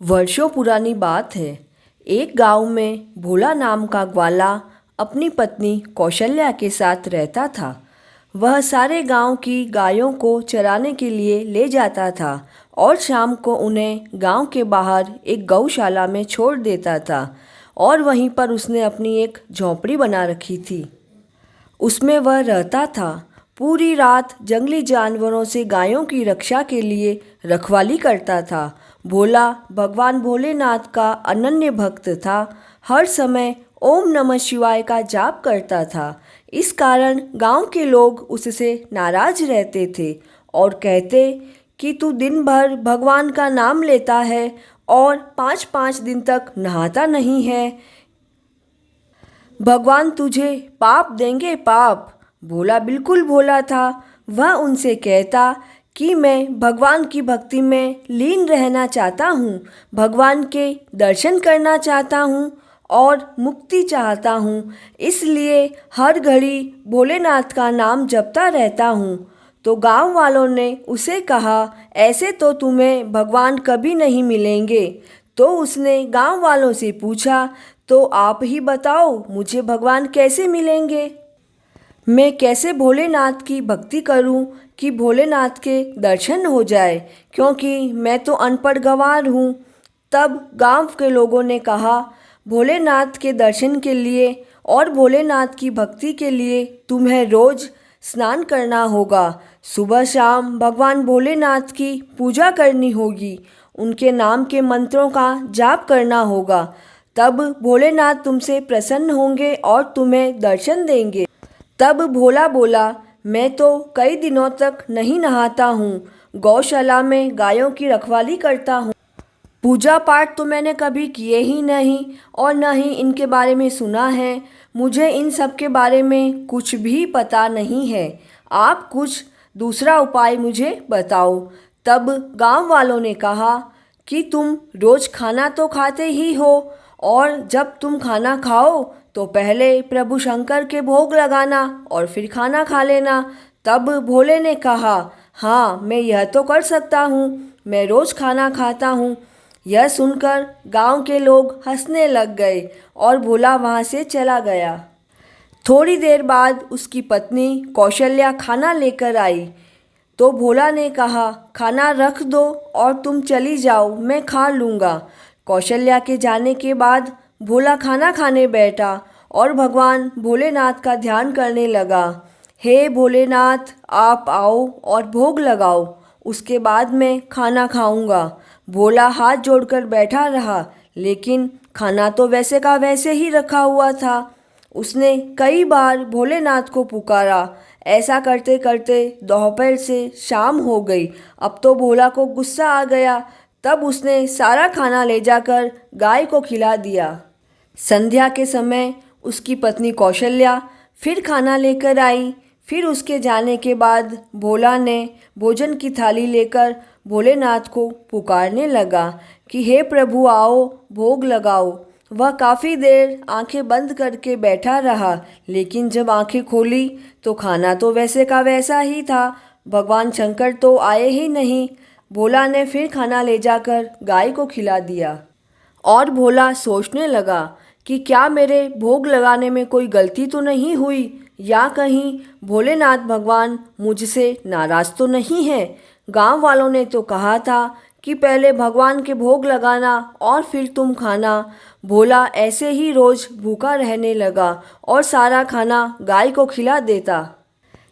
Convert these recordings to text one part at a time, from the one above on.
वर्षों पुरानी बात है। एक गांव में भोला नाम का ग्वाला अपनी पत्नी कौशल्या के साथ रहता था। वह सारे गांव की गायों को चराने के लिए ले जाता था और शाम को उन्हें गांव के बाहर एक गौशाला में छोड़ देता था और वहीं पर उसने अपनी एक झोंपड़ी बना रखी थी। उसमें वह रहता था। पूरी रात जंगली जानवरों से गायों की रक्षा के लिए रखवाली करता था। भोला भगवान भोलेनाथ का अनन्य भक्त था। हर समय ओम नमः शिवाय का जाप करता था। इस कारण गांव के लोग उससे नाराज रहते थे और कहते कि तू दिन भर भगवान का नाम लेता है और 5-5 दिन तक नहाता नहीं है। भगवान तुझे पाप देंगे पाप। भोला बिल्कुल भोला था। वह उनसे कहता कि मैं भगवान की भक्ति में लीन रहना चाहता हूँ, भगवान के दर्शन करना चाहता हूँ और मुक्ति चाहता हूँ, इसलिए हर घड़ी भोलेनाथ का नाम जपता रहता हूँ। तो गांव वालों ने उसे कहा, ऐसे तो तुम्हें भगवान कभी नहीं मिलेंगे। तो उसने गांव वालों से पूछा, तो आप ही बताओ मुझे भगवान कैसे मिलेंगे? मैं कैसे भोलेनाथ की भक्ति करूं कि भोलेनाथ के दर्शन हो जाए, क्योंकि मैं तो अनपढ़ गंवार हूँ। तब गांव के लोगों ने कहा, भोलेनाथ के दर्शन के लिए और भोलेनाथ की भक्ति के लिए तुम्हें रोज़ स्नान करना होगा। सुबह शाम भगवान भोलेनाथ की पूजा करनी होगी, उनके नाम के मंत्रों का जाप करना होगा। तब भोलेनाथ तुमसे प्रसन्न होंगे और तुम्हें दर्शन देंगे। तब भोला बोला, मैं तो कई दिनों तक नहीं नहाता हूँ, गौशाला में गायों की रखवाली करता हूँ, पूजा पाठ तो मैंने कभी किए ही नहीं और न ही इनके बारे में सुना है। मुझे इन सब के बारे में कुछ भी पता नहीं है। आप कुछ दूसरा उपाय मुझे बताओ। तब गांव वालों ने कहा कि तुम रोज़ खाना तो खाते ही हो और जब तुम खाना खाओ तो पहले प्रभु शंकर के भोग लगाना और फिर खाना खा लेना। तब भोले ने कहा, हाँ मैं यह तो कर सकता हूँ, मैं रोज़ खाना खाता हूँ। यह सुनकर गांव के लोग हंसने लग गए और भोला वहाँ से चला गया। थोड़ी देर बाद उसकी पत्नी कौशल्या खाना लेकर आई तो भोला ने कहा, खाना रख दो और तुम चली जाओ, मैं खा लूँगा। कौशल्या के जाने के बाद भोला खाना खाने बैठा और भगवान भोलेनाथ का ध्यान करने लगा। हे भोलेनाथ, आप आओ और भोग लगाओ, उसके बाद मैं खाना खाऊंगा। भोला हाथ जोड़कर बैठा रहा, लेकिन खाना तो वैसे का वैसे ही रखा हुआ था। उसने कई बार भोलेनाथ को पुकारा। ऐसा करते करते दोपहर से शाम हो गई। अब तो भोला को गुस्सा आ गया। तब उसने सारा खाना ले जाकर गाय को खिला दिया। संध्या के समय उसकी पत्नी कौशल्या फिर खाना लेकर आई। फिर उसके जाने के बाद भोला ने भोजन की थाली लेकर भोलेनाथ को पुकारने लगा कि हे प्रभु आओ, भोग लगाओ। वह काफ़ी देर आंखें बंद करके बैठा रहा, लेकिन जब आंखें खोली तो खाना तो वैसे का वैसा ही था। भगवान शंकर तो आए ही नहीं। भोला ने फिर खाना ले जाकर गाय को खिला दिया और भोला सोचने लगा कि क्या मेरे भोग लगाने में कोई गलती तो नहीं हुई, या कहीं भोलेनाथ भगवान मुझसे नाराज़ तो नहीं है। गांव वालों ने तो कहा था कि पहले भगवान के भोग लगाना और फिर तुम खाना। भोला ऐसे ही रोज़ भूखा रहने लगा और सारा खाना गाय को खिला देता।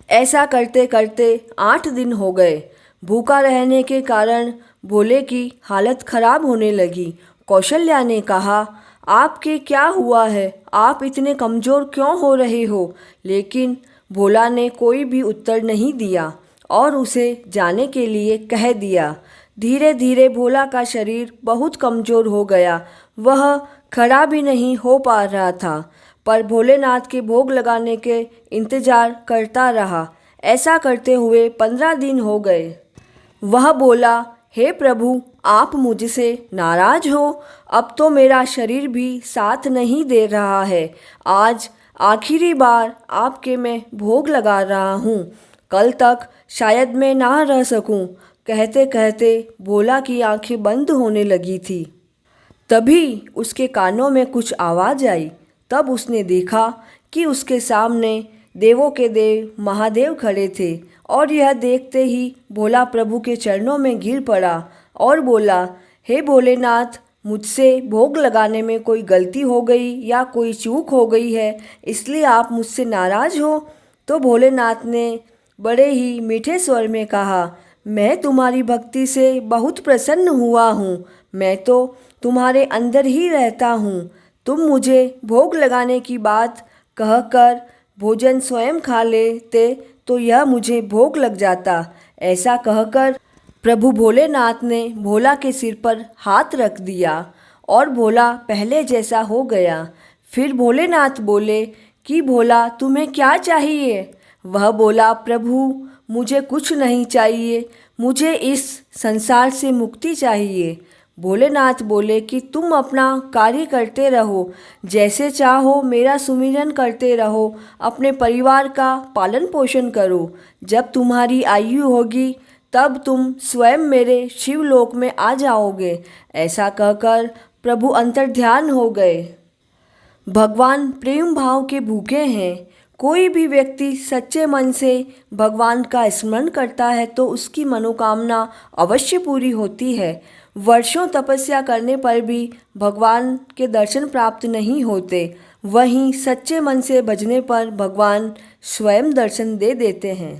ऐसा करते करते 8 दिन हो गए। भूखा रहने के कारण भोले की हालत खराब होने लगी। कौशल्या ने कहा, आपके क्या हुआ है, आप इतने कमज़ोर क्यों हो रहे हो? लेकिन भोला ने कोई भी उत्तर नहीं दिया और उसे जाने के लिए कह दिया। धीरे धीरे भोला का शरीर बहुत कमज़ोर हो गया। वह खड़ा भी नहीं हो पा रहा था, पर भोलेनाथ के भोग लगाने के इंतज़ार करता रहा। ऐसा करते हुए 15 दिन हो गए। वह बोला, हे प्रभु, आप मुझसे नाराज़ हो? अब तो मेरा शरीर भी साथ नहीं दे रहा है। आज आखिरी बार आपके मैं भोग लगा रहा हूँ, कल तक शायद मैं ना रह सकूँ। कहते कहते भोला की आंखें बंद होने लगी थी। तभी उसके कानों में कुछ आवाज़ आई। तब उसने देखा कि उसके सामने देवों के देव महादेव खड़े थे और यह देखते ही भोला प्रभु के चरणों में गिर पड़ा और बोला, हे भोलेनाथ, मुझसे भोग लगाने में कोई गलती हो गई या कोई चूक हो गई है, इसलिए आप मुझसे नाराज़ हो। तो भोलेनाथ ने बड़े ही मीठे स्वर में कहा, मैं तुम्हारी भक्ति से बहुत प्रसन्न हुआ हूँ। मैं तो तुम्हारे अंदर ही रहता हूँ। तुम मुझे भोग लगाने की बात कहकर भोजन स्वयं खा लेते तो यह मुझे भोग लग जाता। ऐसा कहकर प्रभु भोलेनाथ ने भोला के सिर पर हाथ रख दिया और भोला पहले जैसा हो गया। फिर भोलेनाथ बोले कि भोला, तुम्हें क्या चाहिए? वह बोला, प्रभु, मुझे कुछ नहीं चाहिए, मुझे इस संसार से मुक्ति चाहिए। भोलेनाथ बोले कि तुम अपना कार्य करते रहो, जैसे चाहो मेरा सुमिरन करते रहो, अपने परिवार का पालन पोषण करो। जब तुम्हारी आयु होगी तब तुम स्वयं मेरे शिवलोक में आ जाओगे। ऐसा कहकर प्रभु अंतर्ध्यान हो गए। भगवान प्रेम भाव के भूखे हैं। कोई भी व्यक्ति सच्चे मन से भगवान का स्मरण करता है तो उसकी मनोकामना अवश्य पूरी होती है। वर्षों तपस्या करने पर भी भगवान के दर्शन प्राप्त नहीं होते, वहीं सच्चे मन से भजने पर भगवान स्वयं दर्शन दे देते हैं।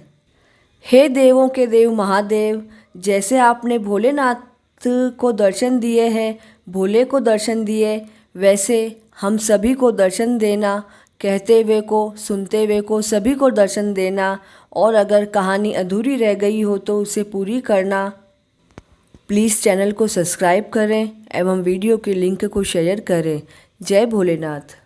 हे देवों के देव महादेव, जैसे आपने भोलेनाथ को दर्शन दिए हैं, भोले को दर्शन दिए, वैसे हम सभी को दर्शन देना। कहते हुए को, सुनते हुए को सभी को दर्शन देना। और अगर कहानी अधूरी रह गई हो तो उसे पूरी करना। प्लीज़ चैनल को सब्सक्राइब करें एवं वीडियो के लिंक को शेयर करें। जय भोलेनाथ।